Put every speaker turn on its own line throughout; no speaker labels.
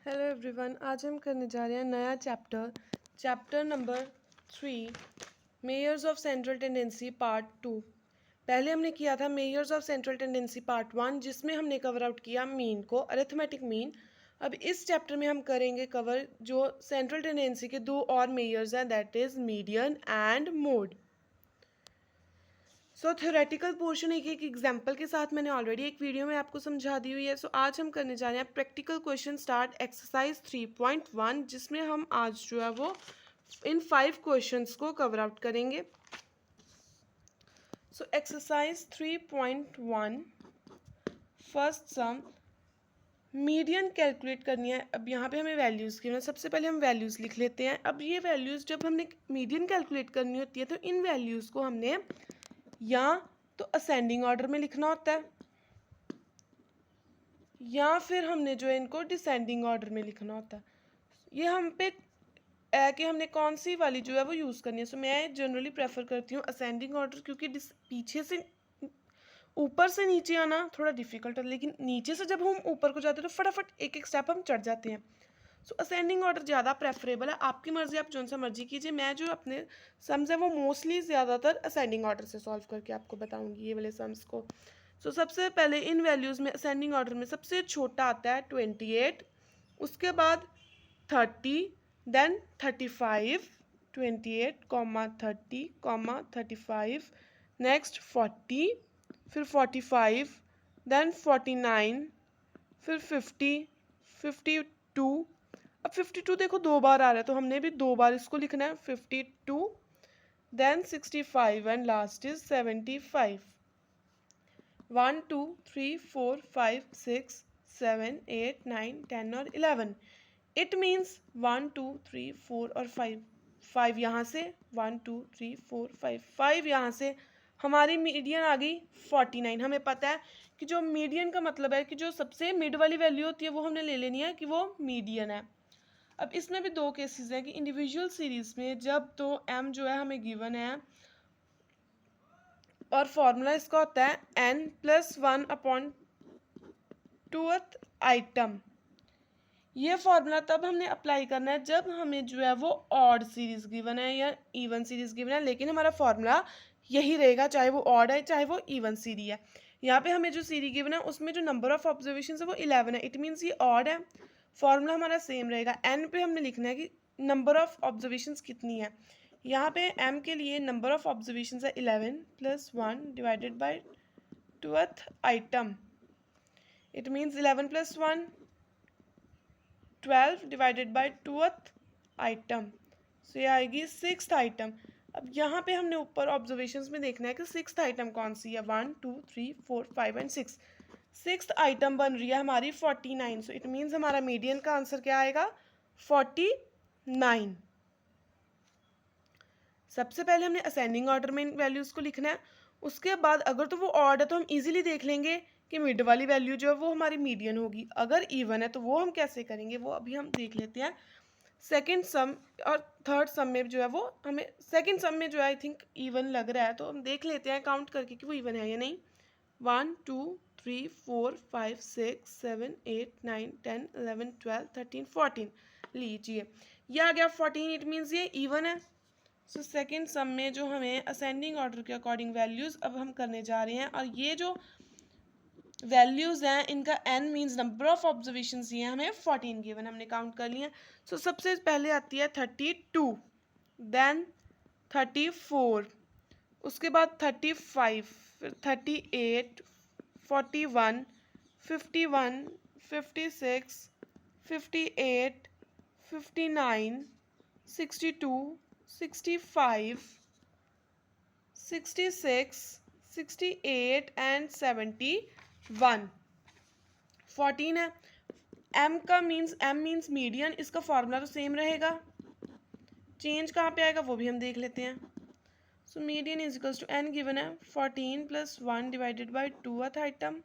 Hello everyone, आज हम करने जा रहे हैं नया chapter number 3 measures of central tendency part 2। पहले हमने किया था measures of central tendency part 1, जिसमें हमने कवर आउट किया मीन को, अरिथमेटिक मीन। अब इस चैप्टर में हम करेंगे कवर जो सेंट्रल टेंडेंसी के दो और मेयर्स हैं, that is median and mode. So theoretical portion एक एग्जाम्पल के साथ मैंने ऑलरेडी एक वीडियो में आपको समझा दी हुई है। सो आज हम करने जा रहे हैं प्रैक्टिकल क्वेश्चन स्टार्ट एक्सरसाइज 3.1, जिसमें हम आज जो है वो इन 5 क्वेश्चंस को कवर आउट करेंगे। सो एक्सरसाइज 3.1 फर्स्ट सम, मीडियन कैलकुलेट करनी है। अब यहाँ पे हमें वैल्यूज़ की, सबसे पहले हम वैल्यूज़ लिख लेते हैं। अब ये वैल्यूज़ जब हमने मीडियन कैलकुलेट करनी होती है तो इन वैल्यूज़ को हमने या तो असेंडिंग ऑर्डर में लिखना होता है या फिर हमने जो है इनको डिसेंडिंग ऑर्डर में लिखना होता है। ये हम पे है कि हमने कौन सी वाली जो है वो यूज़ करनी है। सो मैं जनरली प्रेफर करती हूँ असेंडिंग ऑर्डर, क्योंकि पीछे से ऊपर से नीचे आना थोड़ा डिफिकल्ट है, लेकिन नीचे से जब हम ऊपर को जाते हैं तो फटाफट एक एक स्टेप हम चढ़ जाते हैं। सो असेंडिंग ऑर्डर ज़्यादा प्रेफरेबल है। आपकी मर्ज़ी, आप जौन सा मर्जी कीजिए। मैं जो अपने सम्स है वो मोस्टली ज़्यादातर असेंडिंग ऑर्डर से सॉल्व करके आपको बताऊंगी ये वाले सम्स को। सो सबसे पहले इन वैल्यूज़ में असेंडिंग ऑर्डर में सबसे छोटा आता है 28, उसके बाद 30, देन 35, 28, 30, 35, नेक्स्ट 40, फिर 45, देन 49, फिर 50, 52। अब 52 देखो दो बार आ रहा है तो हमने भी दो बार इसको लिखना है, 52, देन 65 एंड लास्ट इज 75। 1 2 3 4 5 6 7 8 9 10 और 11। इट मीन्स 1 2 3 4 और 5, 5 यहाँ से, 1 2 3 4 5, 5 यहाँ से। हमारी मीडियन आ गई 49। हमें पता है कि जो मीडियन का मतलब है कि जो सबसे मिड वाली वैल्यू होती है वो हमने ले लेनी है कि वो मीडियन है। अब इसमें भी दो केसेस हैं कि इंडिविजुअल सीरीज में जब तो m जो है हमें गिवन है और फॉर्मूला इसका होता है n+1/2th आइटम। ये फॉर्मूला तब हमने अप्लाई करना है जब हमें जो है वो ऑड सीरीज गिवन है या इवन सीरीज गिवन है, लेकिन हमारा फॉर्मूला यही रहेगा, चाहे वो ऑड है चाहे वो इवन सीरीज है। यहाँ पे हमें जो सीरीज गिवन है उसमें जो नंबर ऑफ ऑब्जर्वेशन है वो 11 है। इट मीन्स ये ऑड है। फॉर्मूला हमारा सेम रहेगा। एन पे हमने लिखना है कि नंबर ऑफ ऑब्जर्वेशंस कितनी है। यहाँ पे एम के लिए नंबर ऑफ ऑब्जर्वेशंस है 11 + 1 divided by 2th item. It means 11 + 1 12 divided by 2th item. So ये आएगी 6th आइटम। अब यहाँ पे हमने ऊपर ऑब्जर्वेशंस में देखना है कि 6th आइटम कौन सी है। 1 2 3 4 5 एंड 6। 6th आइटम बन रही है हमारी 49। सो इट मीन्स हमारा मीडियन का आंसर क्या आएगा 49। सबसे पहले हमने असेंडिंग ऑर्डर में इन वैल्यूज़ को लिखना है। उसके बाद अगर तो वो ऑड है तो हम इजीली देख लेंगे कि मिड वाली वैल्यू जो है वो हमारी मीडियन होगी। अगर इवन है तो वो हम कैसे करेंगे वो अभी हम देख लेते हैं। सेकंड सम और थर्ड सम में जो है वो हमें, सेकंड सम में जो है आई थिंक इवन लग रहा है, तो हम देख लेते हैं काउंट करके कि वो इवन है या नहीं। 1 2 3 4 5 6 7 8 9 10 11 12 13 14। लीजिए ये आ गया 14। इट मीन्स ये इवन है। सो सेकेंड सम में जो हमें असेंडिंग ऑर्डर के अकॉर्डिंग वैल्यूज़ अब हम करने जा रहे हैं, और ये जो वैल्यूज़ हैं इनका n means number of observations ये हमें 14 गिवन, हमने काउंट कर लिया। सो सबसे पहले आती है 32, देन 34, उसके बाद 35, फिर 38, 41, 51, 56, 58, 59, 62, 65, 66, 68 एंड 71। 14 है। m का मीन्स m मीन्स मीडियन, इसका फॉर्मूला तो सेम रहेगा। चेंज कहाँ पे आएगा वो भी हम देख लेते हैं। So median is equals to n given है 14 + 1 डिवाइडेड बाय 2th आइटम।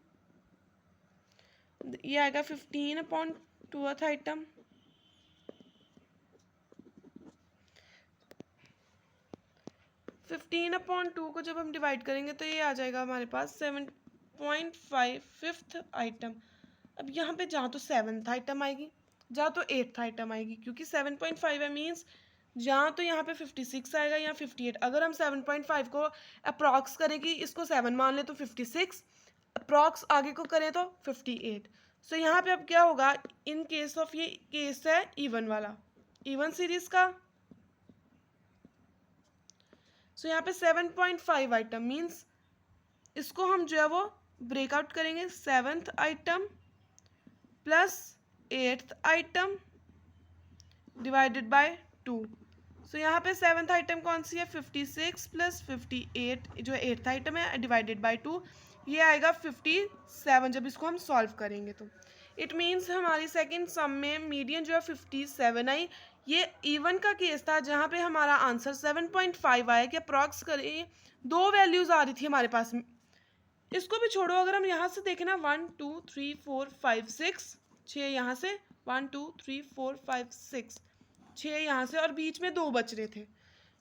ये आएगा 15/2th आइटम। फिफ्टीन अपॉन 2 को जब हम डिवाइड करेंगे तो ये आ जाएगा हमारे पास 7.5 5th आइटम। अब यहाँ पे जहाँ तो 7th आइटम आएगी जहाँ तो 8th आइटम आएगी, क्योंकि 7.5 है मीन्स जहाँ तो यहाँ पे 56 आएगा या 58। अगर हम 7.5 को अप्रॉक्स करें कि इसको 7 मान ले तो 56, अप्रॉक्स आगे को करें तो 58। सो यहाँ पे अब क्या होगा, इन केस ऑफ, ये केस है इवन वाला, इवन सीरीज का। सो यहाँ पे 7.5 आइटम मीन्स इसको हम जो है वो ब्रेकआउट करेंगे, 7th item plus 8th item divided by 2। सो यहाँ पे 7th आइटम कौन सी है, 56 प्लस 58 जो 8th आइटम है डिवाइडेड बाय 2, ये आएगा 57 जब इसको हम सॉल्व करेंगे तो। इट मीन्स हमारी सेकंड सम में मीडियन जो है 57 आई। ये इवन का केस था जहाँ पे हमारा आंसर 7.5 आया कि अप्रॉक्स करें, दो वैल्यूज आ रही थी हमारे पास। इसको भी छोड़ो, अगर हम यहाँ से देखें ना 1 2 3 4 5 6, 6 यहाँ से 1 2 3 4 5 6, 6 यहाँ से और बीच में 2 बच रहे थे।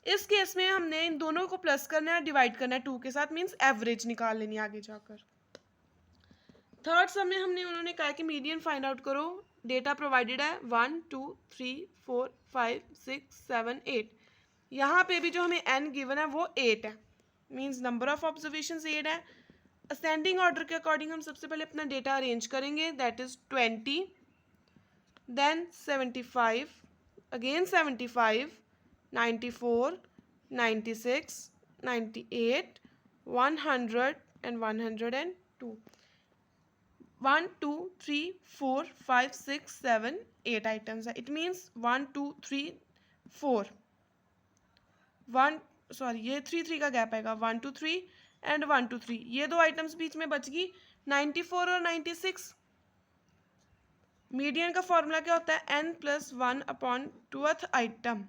इस केस में हमने इन दोनों को प्लस करना है, डिवाइड करना है 2 के साथ, मीन्स एवरेज निकाल लेनी आगे जाकर। थर्ड सम में हमने उन्होंने कहा कि मीडियन फाइंड आउट करो, डेटा प्रोवाइडेड है 1 2 3 4 5 6 7 8। यहाँ पे भी जो हमें n गिवन है वो 8 है, मीन्स नंबर ऑफ ऑब्जर्वेशन 8 है। असेंडिंग ऑर्डर के अकॉर्डिंग हम सबसे पहले अपना डेटा अरेंज करेंगे, that is 20, then 75, again 75, 94, 96, 98, 100 and 102। 1 2 3 4 5 6 7 8 items है। इट मीन्स 1 2 3 4 1, सॉरी ये 3 3 का गैप आएगा, 1 2 3 एंड 1 2 3, ये दो आइटम्स बीच में बच गई 94 और 96। मीडियन का फॉर्मूला क्या होता है, n plus 1 upon 2th item.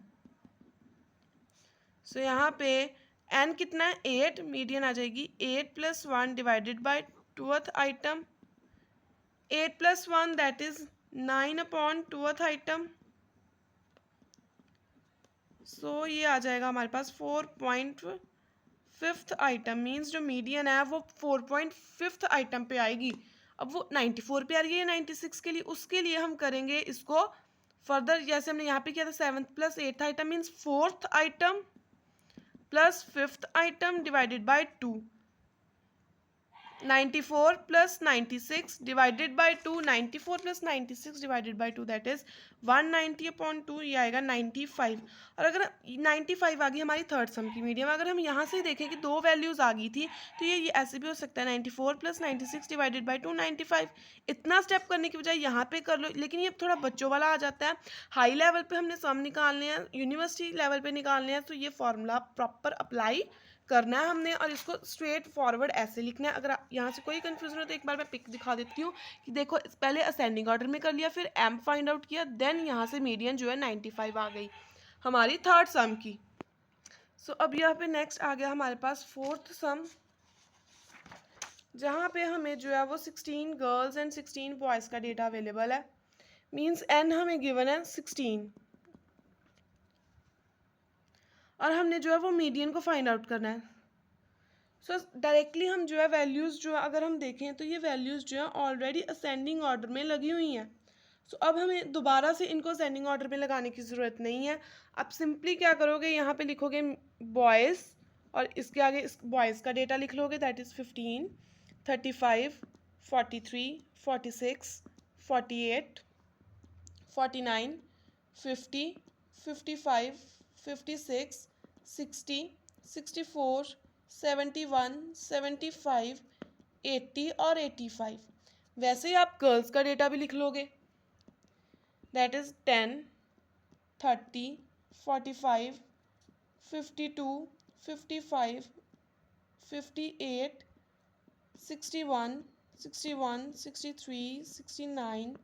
So यहाँ पे n कितना है 8, मीडियन आ जाएगी 8 plus 1 divided by 2th item, 8 plus 1 that is 9 upon 2th item. So ये आ जाएगा हमारे पास 4.5th आइटम, मीन्स जो मीडियन है वो 4.5th आइटम पे आएगी। अब वो 94 पे आ रही है 96 के लिए, उसके लिए हम करेंगे इसको फर्दर, जैसे हमने यहाँ पे किया था 7th plus 8th item means 4th item plus 5th item divided by 2। 94 plus 96 divided by 2, 94 plus 96 divided by 2 that is 190 upon 2, ये आएगा 95। और अगर 95 आ गई हमारी थर्ड सम की मीडियम, अगर हम यहाँ से देखें कि दो वैल्यूज आ गई थी तो ये ऐसे भी हो सकता है 94 प्लस 96 डिवाइडेड बाय 2 95। इतना स्टेप करने की बजाय यहाँ पे कर लो, लेकिन ये थोड़ा बच्चों वाला आ जाता है। हाई लेवल पे हमने सम निकालने हैं, यूनिवर्सिटी लेवल पे निकालने हैं, तो ये फॉर्मूला प्रॉपर अप्लाई करना है हमने और इसको स्ट्रेट फॉरवर्ड ऐसे लिखना है। अगर यहाँ से कोई कंफ्यूजन हो तो एक बार मैं पिक दिखा देती हूँ कि देखो पहले असेंडिंग ऑर्डर में कर लिया, फिर एम फाइंड आउट किया, देन यहाँ से मीडियन जो है 95 आ गई हमारी थर्ड सम की। सो अब यहाँ पे नेक्स्ट आ गया हमारे पास फोर्थ सम, जहाँ पे हमें जो है वो 16 गर्ल्स एंड 16 बॉयज़ का डेटा अवेलेबल है, मीन्स एन हमें गिवन है 16 और हमने जो है वो मीडियन को फाइंड आउट करना है। सो डायरेक्टली हम जो है वैल्यूज़ जो है अगर हम देखें तो ये वैल्यूज़ जो है ऑलरेडी असेंडिंग ऑर्डर में लगी हुई हैं। सो अब हमें दोबारा से इनको असेंडिंग ऑर्डर में लगाने की ज़रूरत नहीं है। अब सिंपली क्या करोगे, यहाँ पे लिखोगे बॉयज़ और इसके आगे इस बॉयज़ का डेटा लिख लोगे, दैट इज़ 15 35 43 46 48 49 50 55 56 60 64 71 75 80 और 85। वैसे ही आप गर्ल्स का डेटा भी लिख लोगे, दैट इज़ 10 30 45 52 55 58 61 61 63 69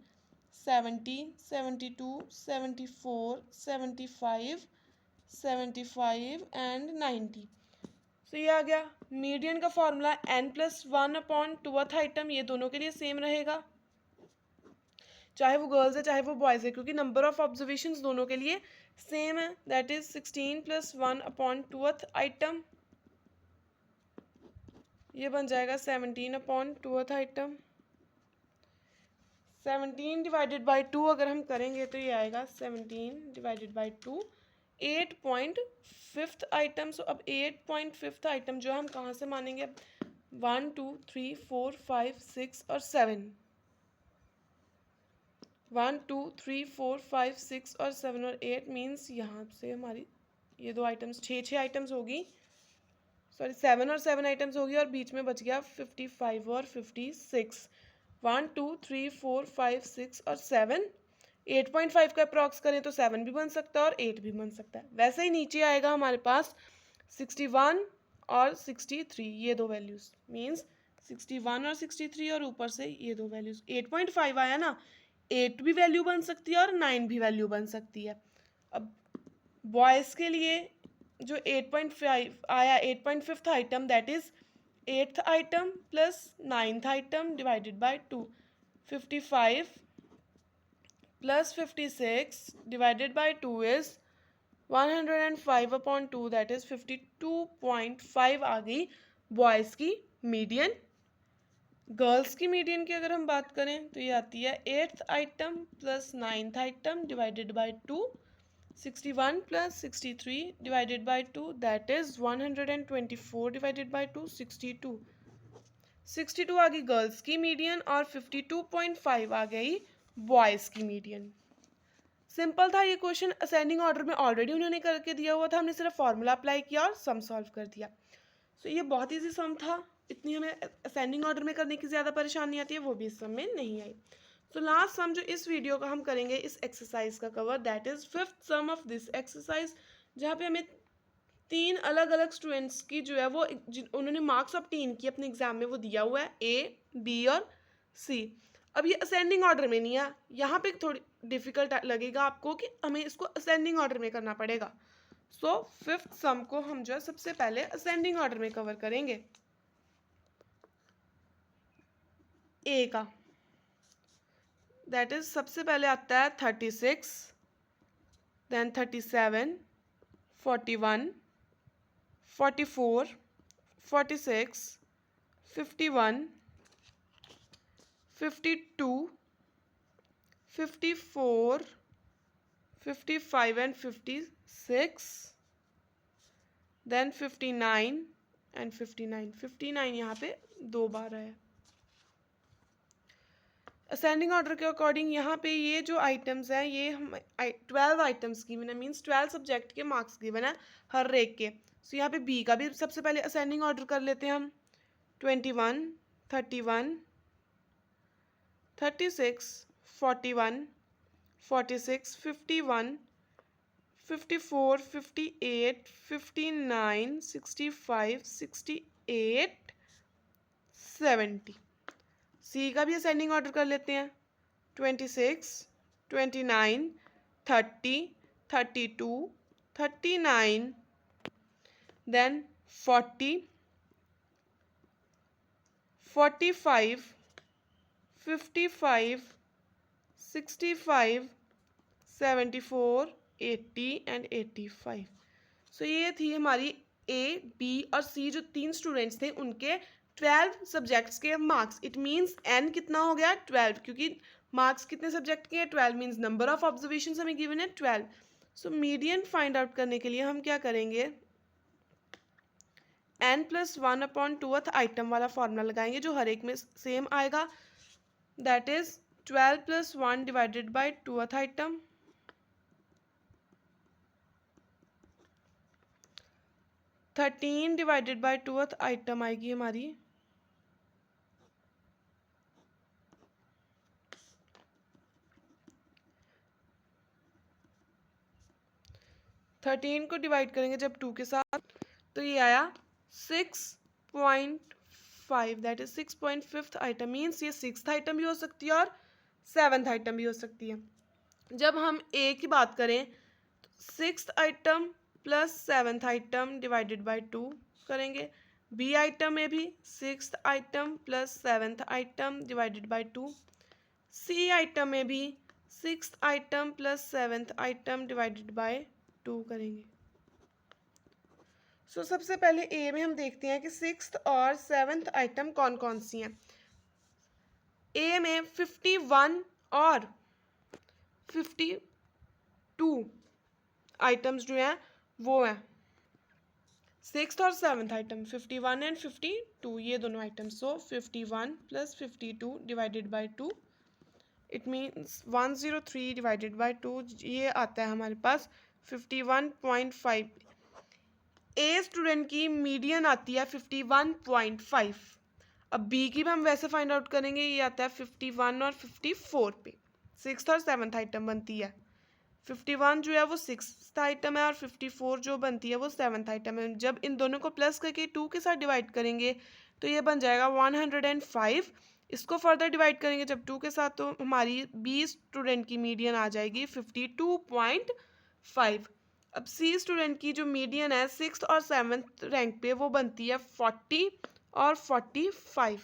70 72 74 75 75 एंड 90। सो ये आ गया। मीडियन का formula n plus 1 upon 2th item, ये दोनों के लिए सेम रहेगा, चाहे वो गर्ल्स है चाहे वो बॉयज़ है, क्योंकि नंबर ऑफ ऑब्जर्वेशंस दोनों के लिए सेम है, that is 16 plus 1 upon 2th item, ये बन जाएगा 17 upon 2th item. 17 divided by 2 अगर हम करेंगे तो ये आएगा 17 डिवाइडेड बाई 2, 8.5 आइटम। सो अब 8.5 आइटम जो हम कहाँ से मानेंगे? 1 2 3 4 5 6 और 7, 1 2 3 4 5 6 और 7 और 8 मीन्स यहाँ से हमारी ये दो आइटम्स, छः आइटम्स होगी, सॉरी 7 और 7 आइटम्स होगी, और बीच में बच गया 55 और 56। 1 2 3 4 5 6 और 7, 8.5 का अप्रॉक्स करें तो 7 भी बन सकता है और 8 भी बन सकता है। वैसे ही नीचे आएगा हमारे पास 61 और 63, ये दो वैल्यूज़ मीन्स 61 और 63, और ऊपर से ये दो वैल्यूज़। 8.5 आया ना, 8 भी वैल्यू बन सकती है और 9 भी वैल्यू बन सकती है। अब बॉयज़ के लिए जो 8.5 आया, 8.5 item, that is 8th item plus 9th item divided by 2, 55 plus 56 divided by 2 is 105/2, that is 52.5 आ गई बॉयज़ की मीडियन। गर्ल्स की मीडियन की अगर हम बात करें तो ये आती है 8th item plus 9th item divided by 2, 61 plus 63 divided by 2, that is 124 divided by 2, 62। 62 आ गई गर्ल्स की मीडियन और 52.5 आ गई बॉयज़ की मीडियन। सिंपल था ये क्वेश्चन, असेंडिंग ऑर्डर में ऑलरेडी उन्होंने करके दिया हुआ था, हमने सिर्फ फॉर्मूला अप्लाई किया और सम सॉल्व कर दिया। सो ये बहुत ईजी सम था, इतनी हमें असेंडिंग ऑर्डर में करने की ज़्यादा परेशानी आती है, वो भी इस सम में नहीं आई। तो लास्ट सम जो इस वीडियो का हम करेंगे इस एक्सरसाइज का cover, that is 5th sum of this exercise, जहाँ पे हमें 3 अलग अलग स्टूडेंट्स की जो है वो उन्होंने मार्क्स ऑब्टेन किए अपने एग्जाम में, वो दिया हुआ है ए, बी और सी। अब ये असेंडिंग ऑर्डर में नहीं है, यहाँ पे थोड़ी डिफिकल्ट लगेगा आपको कि हमें इसको असेंडिंग ऑर्डर में करना पड़ेगा। सो 5th सम को हम जो है सबसे पहले असेंडिंग ऑर्डर में कवर करेंगे। ए का दैट इज सबसे पहले आता है 36, देन 37, 41, 44, 46, 51, 52, 54, 55 एंड 56, देन 59 एंड 59। 59 यहाँ पे 2 बार है। असेंडिंग ऑर्डर के अकॉर्डिंग यहाँ पे ये जो आइटम्स हैं ये हम 12 आइटम्स गिवन है, मीन्स 12 सब्जेक्ट के मार्क्स गिवन है हर एक के। सो यहाँ पे बी का भी सबसे पहले असेंडिंग ऑर्डर कर लेते हैं हम। 21, 31, 36, 41, 46, 51, 54, 58, 59, 65, 68, 70। सी का भी असेंडिंग ऑर्डर कर लेते हैं। 26, 29, 30, 32, 39, देन 40, 45, 55, 65, 74, 80 एंड 85। सो ये थी हमारी ए, बी और सी जो 3 स्टूडेंट्स थे उनके 12 सब्जेक्ट्स के मार्क्स। इट मीन्स एन कितना हो गया 12, क्योंकि मार्क्स कितने सब्जेक्ट के हैं 12, मीन्स नंबर ऑफ ऑब्जर्वेशन हमें गिवन है 12। सो मीडियन फाइंड आउट करने के लिए हम क्या करेंगे, n+1/2th आइटम वाला फॉर्मूला लगाएंगे जो हर एक में सेम आएगा, that is 12 + 1 divided by 2th item, 13 divided by 2th item आएगी हमारी 13 को डिवाइड करेंगे जब 2 के साथ तो ये आया 6.5, दैट इज 6.5 आइटम, मीन्स ये 6th आइटम भी हो सकती है और 7th आइटम भी हो सकती है। जब हम ए की बात करें तो 6th item plus 7th item divided by 2 करेंगे। बी आइटम में भी 6th item plus 7th item divided by 2। C item में भी 6th item plus 7th item divided by 2 करेंगे। सो सबसे पहले ए में हम देखते हैं कि 6th और 7th आइटम कौन कौन सी हैं। ए में 51 और 52 आइटम्स जो हैं वो हैं। सिक्स्थ और सेवन्थ आइटम 51 एंड 52, ये दोनों items. So 51 plus 52 divided by 2, it means 103 divided by 2, ये आता है हमारे पास 51.5। ए स्टूडेंट की मीडियन आती है 51.5। अब बी की भी हम वैसे फाइंड आउट करेंगे, ये आता है 51 और 54 पे। सिक्स्थ और सेवन्थ आइटम बनती है। 51 जो है वो सिक्स्थ आइटम है और 54 जो बनती है वो सेवन्थ आइटम है। जब इन दोनों को प्लस करके 2 के साथ डिवाइड करेंगे तो ये बन जाएगा 105। इसको फर्दर डिवाइड करेंगे जब 2 के साथ तो हमारी बी स्टूडेंट की मीडियन आ जाएगी 52.5। अब सी स्टूडेंट की जो मीडियन है सिक्स्थ और सेवन्थ रैंक पे वो बनती है 40 और 45।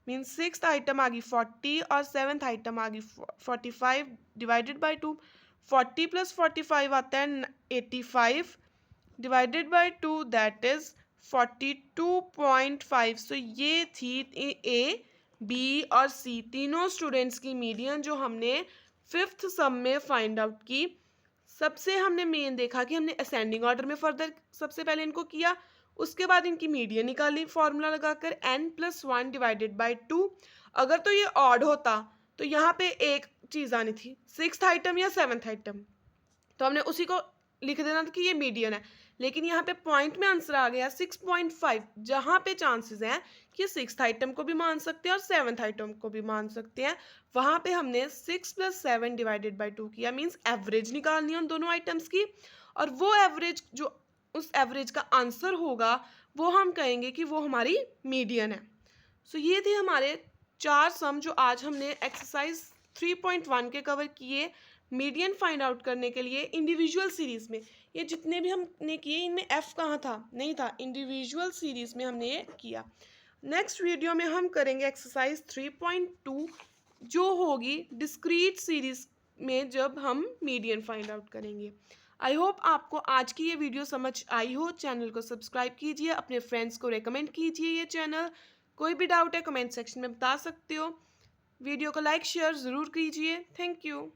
मीन सिक्स्थ आइटम आ गई 40 और सेवन्थ आइटम आ गई 45 डिवाइडेड बाई 2। 40 प्लस 45 आता है 85 डिवाइडेड बाई 2, दैट इज 42.5। सो ये थी ए, बी और सी तीनों स्टूडेंट्स की मीडियन जो हमने फिफ्थ सम में फाइंड आउट की। सबसे हमने मेन देखा कि हमने असेंडिंग ऑर्डर में फर्दर सबसे पहले इनको किया, उसके बाद इनकी मीडियन निकाली फॉर्मूला लगाकर n+1 डिवाइडेड बाई 2। अगर तो ये ऑड होता तो यहाँ पे एक चीज़ आनी थी, सिक्स्थ आइटम या सेवन्थ आइटम, तो हमने उसी को लिख देना था कि ये मीडियन है। लेकिन यहाँ पे पॉइंट में आंसर आ गया 6.5, जहाँ पे चांसेस हैं कि सिक्स्थ आइटम को भी मान सकते हैं और सेवन्थ आइटम को भी मान सकते हैं, वहाँ पे हमने 6 + 7 डिवाइडेड बाई 2 किया। मीन्स एवरेज निकालनी है उन दोनों आइटम्स की, और वो एवरेज जो उस एवरेज का आंसर होगा वो हम कहेंगे कि वो हमारी मीडियन है। सो ये थे हमारे 4 सम जो आज हमने एक्सरसाइज 3.1 के कवर किए मीडियन फाइंड आउट करने के लिए इंडिविजुअल सीरीज में। ये जितने भी हमने किए इनमें एफ कहाँ था, नहीं था, इंडिविजुअल सीरीज में हमने ये किया। नेक्स्ट वीडियो में हम करेंगे एक्सरसाइज 3.2 जो होगी डिस्क्रीट सीरीज में जब हम मीडियन फाइंड आउट करेंगे। आई होप आपको आज की ये वीडियो समझ आई हो। चैनल को सब्सक्राइब कीजिए, अपने फ्रेंड्स को रेकमेंड कीजिए ये चैनल। कोई भी डाउट है कमेंट सेक्शन में बता सकते हो। वीडियो को लाइक शेयर ज़रूर कीजिए। Thank you.